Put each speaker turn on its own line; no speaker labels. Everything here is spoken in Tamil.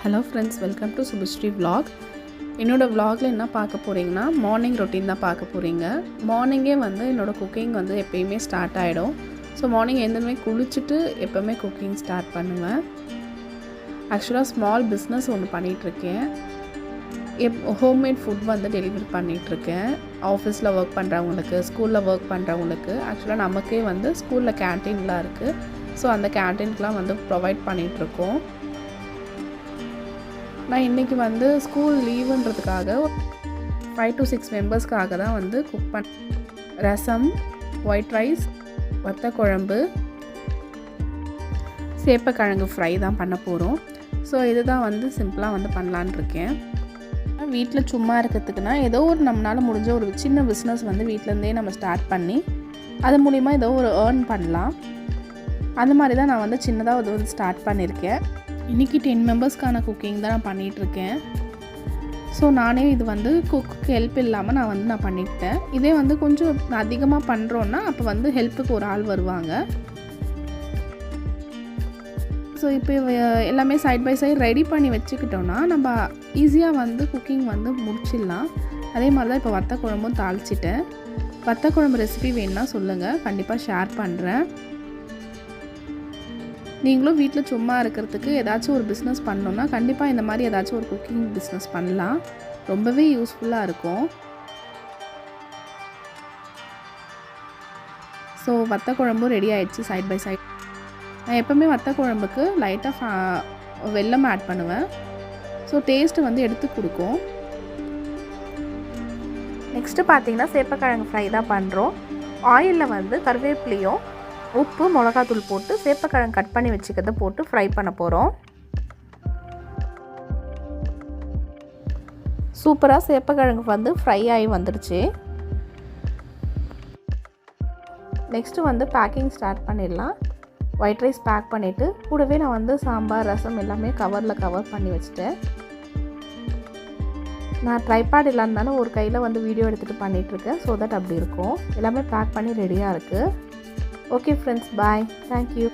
Hello friends, welcome to Subhashree vlog. என்னோடய vlogல என்ன பார்க்க போகிறீங்கன்னா மார்னிங் ரொட்டீன் தான் பார்க்க போகிறீங்க. மார்னிங்கே என்னோடய குக்கிங் எப்போயுமே ஸ்டார்ட் ஆகிடும். ஸோ மார்னிங் எழுந்ததுமே குளிச்சுட்டு எப்போவுமே குக்கிங் ஸ்டார்ட் பண்ணுவேன். ஆக்சுவலாக ஸ்மால் பிஸ்னஸ் ஒன்று பண்ணிகிட்ருக்கேன். ஹோம்மேட் ஃபுட் டெலிவரி பண்ணிகிட்ருக்கேன். ஆஃபீஸில் ஒர்க் பண்ணுறவங்களுக்கு, ஸ்கூலில் ஒர்க் பண்ணுறவங்களுக்கு. ஆக்சுவலாக நமக்கே ஸ்கூலில் கேன்டீன்லாம் இருக்குது. ஸோ அந்த கேன்டீனுக்குலாம் ப்ரொவைட் பண்ணிகிட்ருக்கோம். நான் இன்றைக்கி ஸ்கூல் லீவுன்றதுக்காக 5 to 6 மெம்பர்ஸ்க்காக தான் குக் ரசம், ஒயிட் ரைஸ், வத்த குழம்பு, சேப்பக்கிழங்கு ஃப்ரை தான் பண்ண போகிறோம். ஸோ இது தான் சிம்பிளாக பண்ணலான் இருக்கேன். வீட்டில் சும்மா இருக்கிறதுக்குன்னா ஏதோ ஒரு நம்மளால் முடிஞ்ச ஒரு சின்ன பிஸ்னஸ் வீட்டிலேருந்தே நம்ம ஸ்டார்ட் பண்ணி அது மூலிமா ஏதோ ஒரு ஏர்ன் பண்ணலாம். அந்த மாதிரி தான் நான் சின்னதாக ஸ்டார்ட் பண்ணியிருக்கேன். இன்றைக்கி 10 மெம்பர்ஸ்க்கான குக்கிங் தான் நான் பண்ணிகிட்ருக்கேன். ஸோ நானே இது குக்கு ஹெல்ப் இல்லாமல் நான் பண்ணிக்கிட்டேன். இதே கொஞ்சம் அதிகமாக பண்ணுறோன்னா அப்போ ஹெல்ப்புக்கு ஒரு ஆள் வருவாங்க. ஸோ இப்போ எல்லாமே சைட் பை சைட் ரெடி பண்ணி வச்சுக்கிட்டோன்னா நம்ம ஈஸியாக குக்கிங் முடிச்சிடலாம். அதே மாதிரி தான் இப்போ வத்த குழம்பும் தாளிச்சிட்டேன். வத்த குழம்பு ரெசிபி வேணுன்னா சொல்லுங்கள், கண்டிப்பாக ஷேர் பண்ணுறேன். நீங்களும் வீட்டில் சும்மா இருக்கிறதுக்கு ஏதாச்சும் ஒரு பிஸ்னஸ் பண்ணோன்னா கண்டிப்பாக இந்த மாதிரி ஏதாச்சும் ஒரு குக்கிங் பிஸ்னஸ் பண்ணலாம். ரொம்பவே யூஸ்ஃபுல்லாக இருக்கும். ஸோ வத்த குழம்பும் ரெடி ஆகிடுச்சு சைட் பை சைட். நான் எப்போவுமே வத்த குழம்புக்கு லைட்டாக வெல்லம் ஆட் பண்ணுவேன். ஸோ டேஸ்ட்டு எடுத்து கொடுக்கும். நெக்ஸ்ட்டு பார்த்தீங்கன்னா சேப்பக்கிழங்கு ஃப்ரை தான் பண்ணுறோம். ஆயிலில் கருவேப்பிலையும் உப்பு, மிளகாத்தூள் போட்டு சேப்பக்கிழங்கு கட் பண்ணி வச்சுக்கிறத போட்டு ஃப்ரை பண்ண போகிறோம். சூப்பராக சேப்பக்கிழங்கு ஃப்ரை ஆகி வந்துடுச்சு. நெக்ஸ்ட்டு பேக்கிங் ஸ்டார்ட் பண்ணிடலாம். ஒயிட் ரைஸ் பேக் பண்ணிவிட்டு கூடவே நான் சாம்பார், ரசம் எல்லாமே கவரில் கவர் பண்ணி வச்சுட்டேன். நான் ட்ரைபாட் இல்லாதனால ஒரு கையில் வீடியோ எடுத்துகிட்டு பண்ணிகிட்ருக்கேன். ஸோ தட் அப்படி இருக்கும். எல்லாமே பேக் பண்ணி ரெடியாக இருக்குது. Okay friends, bye. Thank you.